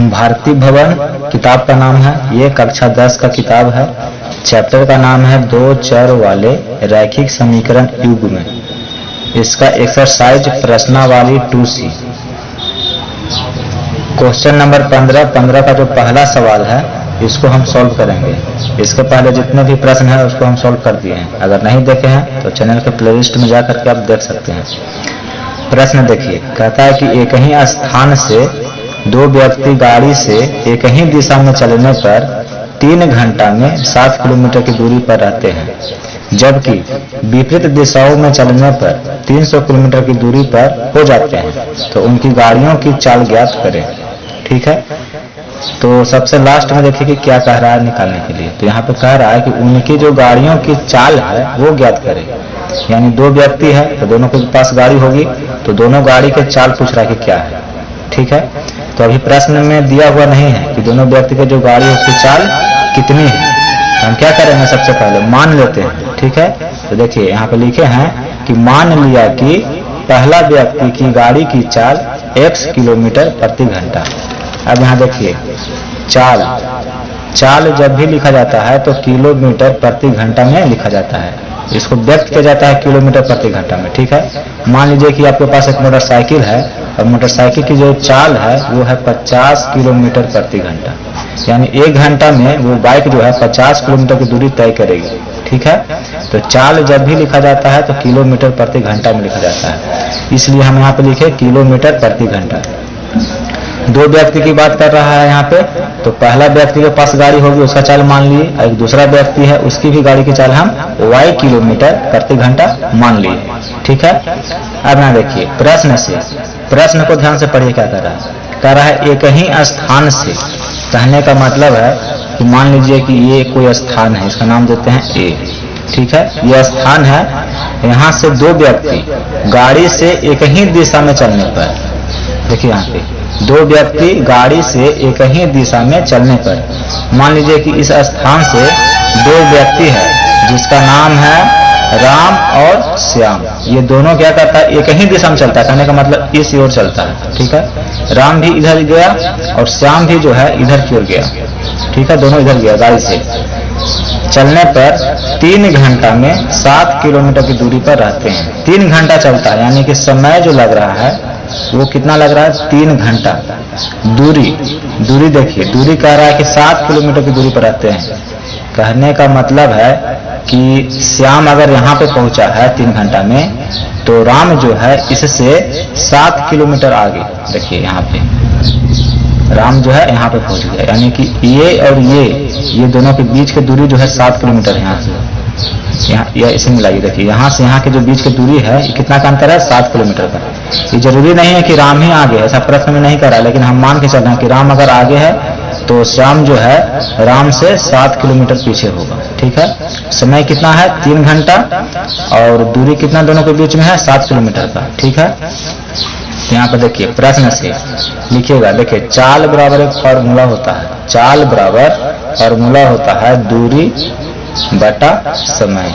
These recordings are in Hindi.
भारती भवन किताब का नाम है, ये कक्षा 10 का किताब है। चैप्टर का नाम है दो चर वाले रैखिक समीकरण युग्म। इसका एक्सरसाइज प्रश्नावली 2C। क्वेश्चन नंबर 15 का जो पहला सवाल है इसको हम सॉल्व करेंगे। इसके पहले जितने भी प्रश्न हैं उसको हम सॉल्व कर दिए हैं। अगर नहीं देखे हैं तो चैनल के प्लेलिस्ट में जा करके आप देख सकते हैं। प्रश्न देखिए, कहता है कि एक ही स्थान से दो व्यक्ति गाड़ी से एक ही दिशा में चलने पर 3 घंटा में 7 किलोमीटर की दूरी पर रहते हैं, जबकि विपरीत दिशाओं में चलने पर 300 किलोमीटर की दूरी पर हो जाते हैं। तो उनकी गाड़ियों की चाल ज्ञात करें। ठीक है, तो सबसे लास्ट में देखिए कि क्या कह रहा है निकालने के लिए। तो यहाँ पे कह रहा है कि उनकी जो गाड़ियों की चाल है वो ज्ञात करें। यानी दो व्यक्ति है तो दोनों के पास गाड़ी होगी, तो दोनों गाड़ी के चाल पूछ रहा है कि क्या है। ठीक है, तो अभी प्रश्न में दिया हुआ नहीं है कि दोनों व्यक्ति के जो गाड़ी है उसकी चाल कितनी है। हम क्या करेंगे, सबसे पहले मान लेते हैं। ठीक है, तो देखिए यहाँ पे लिखे हैं कि मान लिया कि पहला व्यक्ति की गाड़ी की चाल x किलोमीटर प्रति घंटा। अब यहाँ देखिए चाल जब भी लिखा जाता है तो किलोमीटर प्रति घंटा में लिखा जाता है, इसको व्यक्त किया जाता है किलोमीटर प्रति घंटा में। ठीक है, मान लीजिए कि आपके पास एक मोटरसाइकिल है और मोटरसाइकिल की जो चाल है वो है 50 किलोमीटर प्रति घंटा। यानी 1 घंटा में वो बाइक जो है 50 किलोमीटर की दूरी तय करेगी। ठीक है, तो चाल जब भी लिखा जाता है तो किलोमीटर प्रति घंटा में लिखा जाता है, इसलिए हम यहाँ पे लिखे किलोमीटर प्रति घंटा। दो व्यक्ति की बात कर रहा है यहाँ पे, तो पहला व्यक्ति के पास गाड़ी होगी उसका चाल मान लिए, और एक दूसरा व्यक्ति है उसकी भी गाड़ी की चाल हम y किलोमीटर प्रति घंटा मान लिए। ठीक है, अब ना देखिए प्रश्न को ध्यान से पढ़िए क्या कर रहा है। कह रहा है एक ही स्थान से, कहने का मतलब है कि मान लीजिए कि ये कोई स्थान है, इसका नाम देते हैं A। ठीक है, यह स्थान है, यहाँ से दो व्यक्ति गाड़ी से एक ही दिशा में चलने पर, देखिए यहाँ पे दो व्यक्ति गाड़ी से एक ही दिशा में चलने पर, मान लीजिए कि इस स्थान से दो व्यक्ति है जिसका नाम है राम और श्याम। ये दोनों क्या करता है, एक ही दिशा में चलता है, कहने का मतलब इस ओर चलता है। ठीक है, राम भी इधर गया और श्याम भी जो है इधर की ओर गया। ठीक है, दोनों इधर गया गाड़ी से चलने पर 3 घंटा में 7 किलोमीटर की दूरी पर रहते हैं। 3 घंटा चलता है, यानी कि समय जो लग रहा है वो कितना लग रहा है, 3 घंटा। दूरी देखिए, दूरी कह रहा है कि 7 किलोमीटर की दूरी पर रहते हैं। कहने का मतलब है कि श्याम अगर यहाँ पे पहुंचा है 3 घंटा में, तो राम जो है इससे 7 किलोमीटर आगे, देखिए यहाँ पे राम जो है यहाँ पे पहुंच गया। यानी कि ये और ये दोनों के बीच की दूरी जो है 7 किलोमीटर है। यहाँ से यहाँ इसे मिलाइए, देखिए यहाँ से यहाँ के जो बीच की दूरी है कितना का अंतर है, 7 किलोमीटर का। ये जरूरी नहीं है कि राम ही आगे है, ऐसा प्रश्न में नहीं कर रहा है, लेकिन हम मान के चल रहे हैं कि राम अगर आगे है तो श्याम जो है राम से 7 किलोमीटर पीछे होगा। ठीक है, समय कितना है, 3 घंटा, और दूरी कितना दोनों के बीच में है, 7 किलोमीटर का। ठीक है, यहाँ पर देखिए प्रश्न से लिखिएगा, देखिए चाल बराबर एक फॉर्मूला होता है, चाल बराबर फॉर्मूला होता है दूरी बटा समय।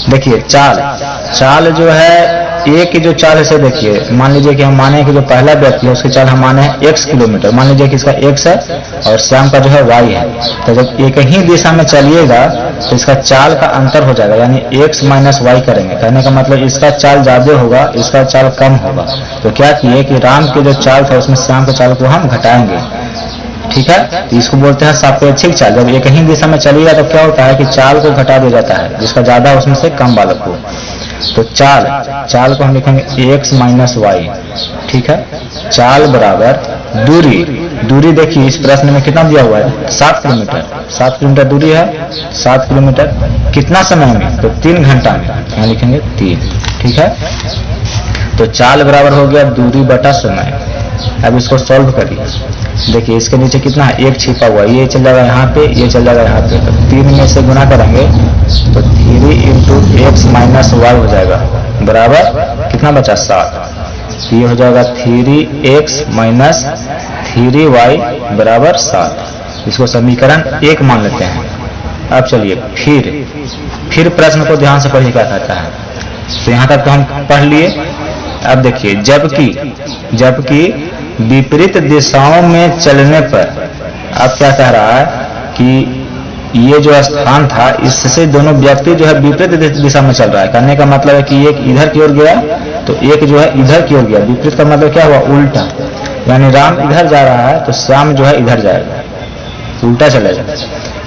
देखिए चाल जो है एक की जो चाल है, देखिए मान लीजिए कि हम माने कि जो पहला व्यक्ति है उसकी चाल हम माने हैं x किलोमीटर, मान लीजिए कि इसका x है और श्याम का जो है y है। तो जब एक ही दिशा में चलिएगा तो इसका चाल का अंतर हो जाएगा, यानी x माइनस y करेंगे। कहने का मतलब इसका चाल ज्यादा होगा, इसका चाल कम होगा। तो क्या किए कि राम की जो चाल था उसमें श्याम के चाल को हम घटाएंगे। ठीक है, तो इसको बोलते हैं सापेक्षिक चाल। जब एक ही दिशा में चलिएगा तो क्या होता है कि चाल को घटा दिया जाता है, जिसका ज्यादा उसमें से कम बालक हो। तो चाल को हम लिखेंगे x माइनस वाई। ठीक है, चाल बराबर दूरी देखिए इस प्रश्न में कितना दिया हुआ है, 7 किलोमीटर। 7 किलोमीटर दूरी है, 7 किलोमीटर कितना समय में, तो 3 घंटा में, यहाँ लिखेंगे 3। ठीक है, तो चाल बराबर हो गया दूरी बटा समय। अब इसको सॉल्व करिए, देखिए इसके नीचे कितना है, 1 छिपा हुआ, ये चल जाएगा यहाँ पे, ये चल जाएगा यहाँ पे। तो 3 में से गुना करेंगे तो 3 इंटू x माइनस वाई हो जाएगा, बराबर कितना बचा, 7। ये हो जाएगा 3x माइनस 3y बराबर 7। इसको समीकरण 1 मान लेते हैं। अब चलिए फिर प्रश्न को ध्यान से पढ़िए क्या कहता है। तो यहाँ तक तो हम पढ़ लिए। अब देखिए जबकि विपरीत दिशाओं में चलने पर, अब क्या कह रहा है कि ये जो स्थान था इससे दोनों व्यक्ति जो है विपरीत दिशा में चल रहा है। कहने का मतलब है कि एक इधर की ओर गया तो एक जो है इधर की ओर गया। विपरीत का मतलब क्या हुआ? उल्टा। यानी राम इधर जा रहा है तो श्याम जो है इधर जाएगा, उल्टा चलेगा।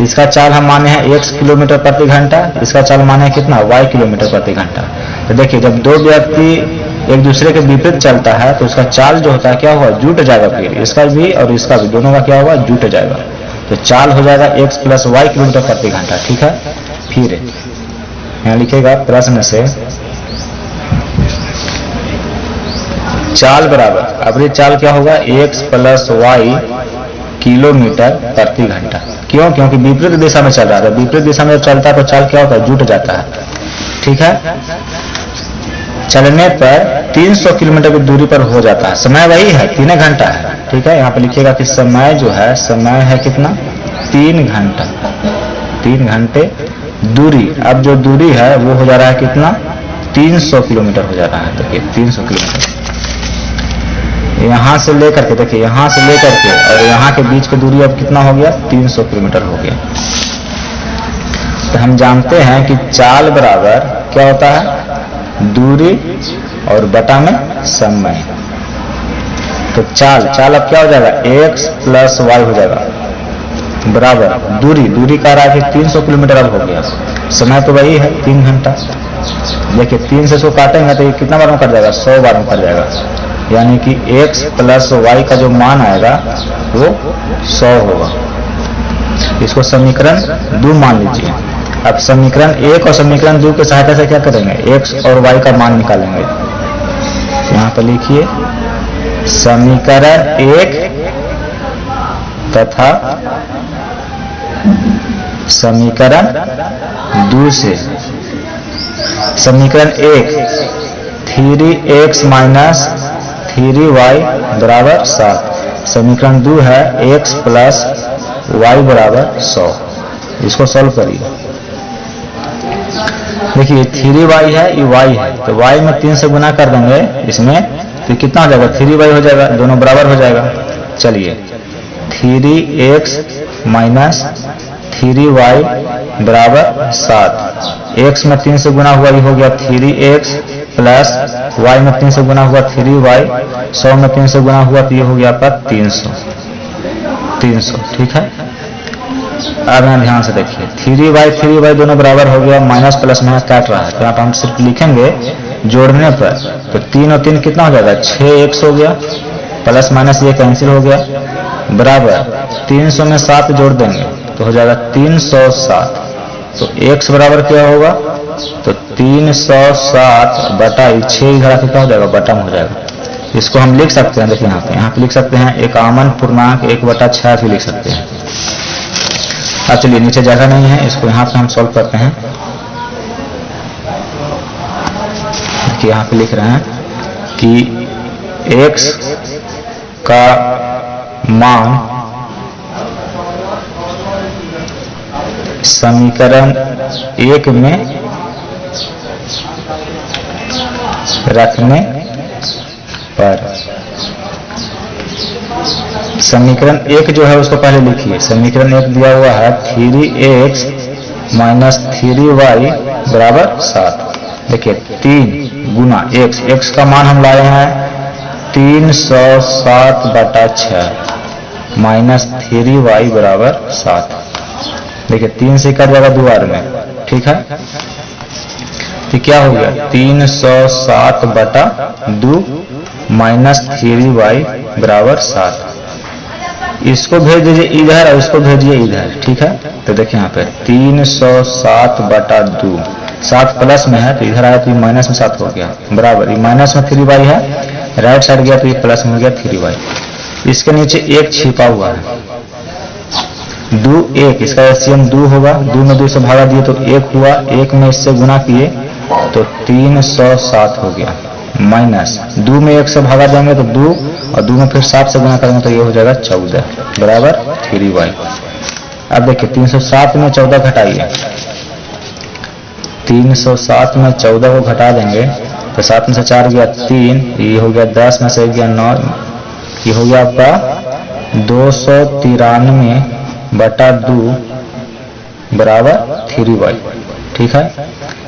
इसका चाल हम माने हैं x किलोमीटर प्रति घंटा, इसका चाल माने हैं कितना? y किलोमीटर प्रति घंटा। तो देखिए जब दो व्यक्ति एक दूसरे के विपरीत चलता है तो उसका चाल जो होता है क्या हुआ? जुट जाएगा। फिर इसका भी और इसका भी दोनों का क्या होगा? जुट जाएगा। तो चाल हो जाएगा x + y किलोमीटर प्रति घंटा। ठीक है, फिर यहाँ लिखेगा प्रश्न से चाल बराबर, अब ये चाल क्या होगा? x + y किलोमीटर प्रति घंटा। क्यों? क्योंकि विपरीत दिशा में चल रहा है। विपरीत दिशा में चलता है तो चाल क्या होता है? जुट जाता है। ठीक है, चलने पर 300 किलोमीटर की दूरी पर हो जाता है। समय वही है, 3 घंटा है। ठीक है, यहाँ पे लिखिएगा कि समय जो है, समय है कितना? 3 घंटा, 3 घंटे दूरी। अब जो दूरी है वो हो जा रहा है कितना? 300 किलोमीटर हो जा रहा है। देखिए 300 किलोमीटर यहाँ से लेकर के, देखिए यहाँ से लेकर के और यहाँ के बीच की दूरी अब कितना हो गया? 300 किलोमीटर हो गया। तो हम जानते हैं कि चाल बराबर क्या होता है? दूरी और बटा में समय। तो चाल अब क्या हो जाएगा? x + y हो जाएगा बराबर दूरी। दूरी का रहा है कि 300 किलोमीटर अब हो गया। समय तो वही है 3 घंटा। देखिए 3 से 100 काटेंगे तो ये कितना बार में कट जाएगा? 100 बार में कट जाएगा। यानी कि x + y का जो मान आएगा वो 100 होगा। इसको समीकरण 2 मान लीजिए। अब समीकरण 1 और समीकरण 2 की सहायता से क्या करेंगे? x और y का मान निकालेंगे। यहाँ पर लिखिए समीकरण 1 तथा समीकरण 2 से। समीकरण 1 3x - 3y बराबर 7। समीकरण 2 है x + y बराबर 100। इसको सॉल्व करिए। देखिए 3y है, ये y है, तो y में 3 से गुना कर देंगे इसमें तो कितना हो जाएगा? 3y हो जाएगा, दोनों बराबर हो जाएगा। चलिए 3x - 3y बराबर 7। x में 3 से गुना हुआ ये हो गया 3x प्लस y में 3 से गुना हुआ 3y, 100 में 3 से गुना हुआ तो ये हो गया आपका 300। ठीक है, अब यहाँ ध्यान से देखिए 3y दोनों बराबर हो गया, माइनस प्लस में काट रहा है तो यहाँ पर हम सिर्फ लिखेंगे जोड़ने पर तो 3 और 3 कितना हो जाएगा? 6x हो गया, प्लस माइनस ये कैंसिल हो गया, बराबर 300 में 7 जोड़ देंगे तो हो जाएगा 307। तो x बराबर क्या होगा? तो 307 बटा 6 इधर आके क्या हो जाएगा? बटा में हो जाएगा। इसको हम लिख सकते हैं, देखिए यहाँ पे लिख सकते हैं 51 पूर्णांक 1/6 भी लिख सकते हैं। अब चलिए नीचे जगह नहीं है, इसको यहाँ पे हम सॉल्व करते हैं। देखिए यहाँ पे लिख रहे हैं कि x का मान समीकरण 1 में रखने पर, समीकरण 1 जो है उसको पहले लिखिए। समीकरण 1 दिया हुआ है 3x - 3y बराबर 7। देखिए 3 गुना x का मान हम लाए हैं 307/6 माइनस 3y बराबर 7। देखिए 3 से कट जाएगा 2 बार में, ठीक है। तो क्या हो गया 307/2 माइनस 3y बराबर 7। इसको भेज दीजिए इधर और इसको भेजिए इधर, ठीक है। तो देखिए यहाँ पे 307/2, 7 प्लस में है तो इधर आया तो ये माइनस में 7 हो गया, बराबर ये माइनस में 3y है, राइट साइड गया तो ये प्लस में हो गया 3y। इसके नीचे 1 छिपा हुआ है, 2 1, इसका एलसीएम 2 होगा, 2 में 2 से भागा दिए तो 1 हुआ, 1 में इससे गुना किए तो 307 हो गया, माइनस 2 में 1 से भागा देंगे तो 2 और 2 में फिर 7 से गुना करेंगे तो ये हो जाएगा 14 बराबर 3y। अब देखिए 307 में 14 घटाइए, 307 में 14 को घटा देंगे तो 7 में से 4 गया 3, ये हो गया 10 में से गया 9, ये हो गया आपका 293/2 बराबर 3y। ठीक है,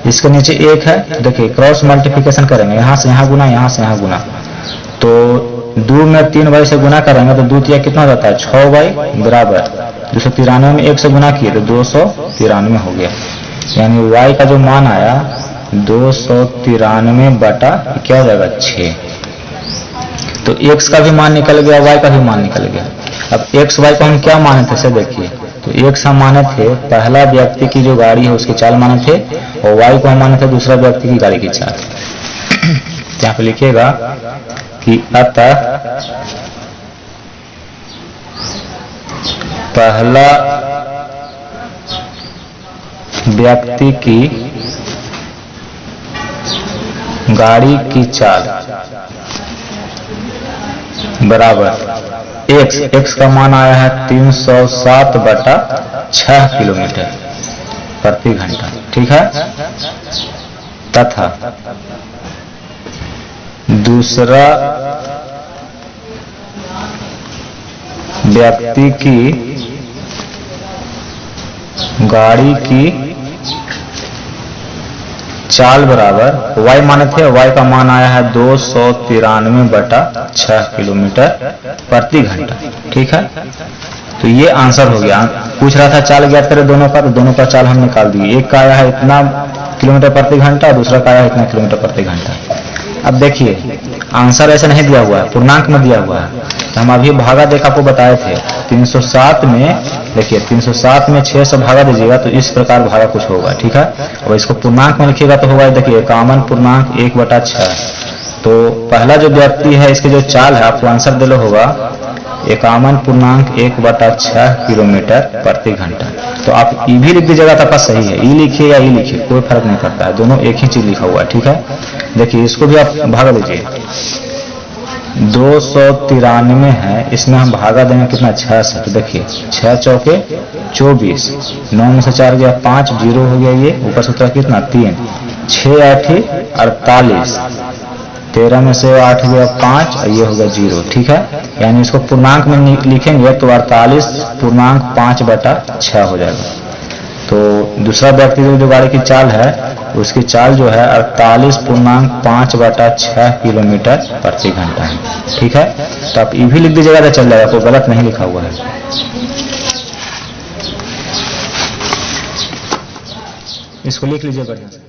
इसके नीचे 1 है, देखिए क्रॉस मल्टीप्लिकेशन करेंगे, यहाँ से यहाँ गुना, यहाँ से यहाँ गुना, तो 2 में 3y से गुना करेंगे तो 2 तिया कितना रहता है 6y बराबर 293 में 1 से गुना किए तो 293 हो गया। यानी y का जो मान आया 293 बटा क्या हो जाएगा 6। तो x का भी मान निकल गया, y का भी मान निकल गया। अब x y को हम क्या माने थे से देखिए, तो x हम माने थे पहला व्यक्ति की जो गाड़ी है उसकी चाल माने थे, और y को हम माने थे दूसरा व्यक्ति की गाड़ी की चाल। यहाँ पे लिखिएगा कि अतः पहला व्यक्ति की गाड़ी की चाल बराबर x का मान आया है 307/6 किलोमीटर प्रति घंटा। ठीक है, तथा दूसरा व्यक्ति की गाड़ी की चाल बराबर y माने थे, y का मान आया है 293/6 किलोमीटर प्रति घंटा। ठीक है, तो ये आंसर हो गया। पूछ रहा था चाल ज्ञात करें दोनों का, तो दोनों का चाल हम निकाल दिए। एक का आया है इतना किलोमीटर प्रति घंटा, दूसरा का आया है इतना किलोमीटर प्रति घंटा। अब देखिए आंसर ऐसा नहीं दिया हुआ है, पूर्णांक में दिया हुआ है। तो हम अभी भागा देख आपको बताए थे 307 में, देखिए 307 में 6 से भागा दीजिएगा तो इस प्रकार भागा कुछ होगा। ठीक है, और इसको पूर्णांक में लिखिएगा तो होगा, देखिए कामन पूर्णांक 1/6। तो पहला जो व्यक्ति है इसके जो चाल है आपको आंसर दिलो होगा एकामन पूर्णांक 1/6 किलोमीटर प्रति घंटा। तो आप ई भी लिख दीजिएगा तो आपका सही है, ई लिखिए या ई लिखिए कोई फर्क नहीं पड़ता है, दोनों एक ही चीज लिखा हुआ है। ठीक है, देखिए इसको भी आप भागा दीजिए, 293 है, इसमें हम भागा देंगे कितना 6 से, तो देखिए 6 चौके 24, 9 में से 4 गया 5, 0 हो गया, ये ऊपर सूत्र कितना 3, 6 8 48, 13 में से 8 गया 5 और ये हो गया 0। ठीक है, यानी इसको पूर्णांक में लिखेंगे तो 48.5/6 हो जाएगा। तो दूसरा व्यक्ति जो गाड़ी की चाल है उसकी चाल जो है 48.5/6 किलोमीटर प्रति घंटा है। ठीक है, तो आप ये भी लिख दीजिएगा तो चल जाएगा, कोई गलत नहीं लिखा हुआ है। इसको लिख लीजिए बढ़िया से।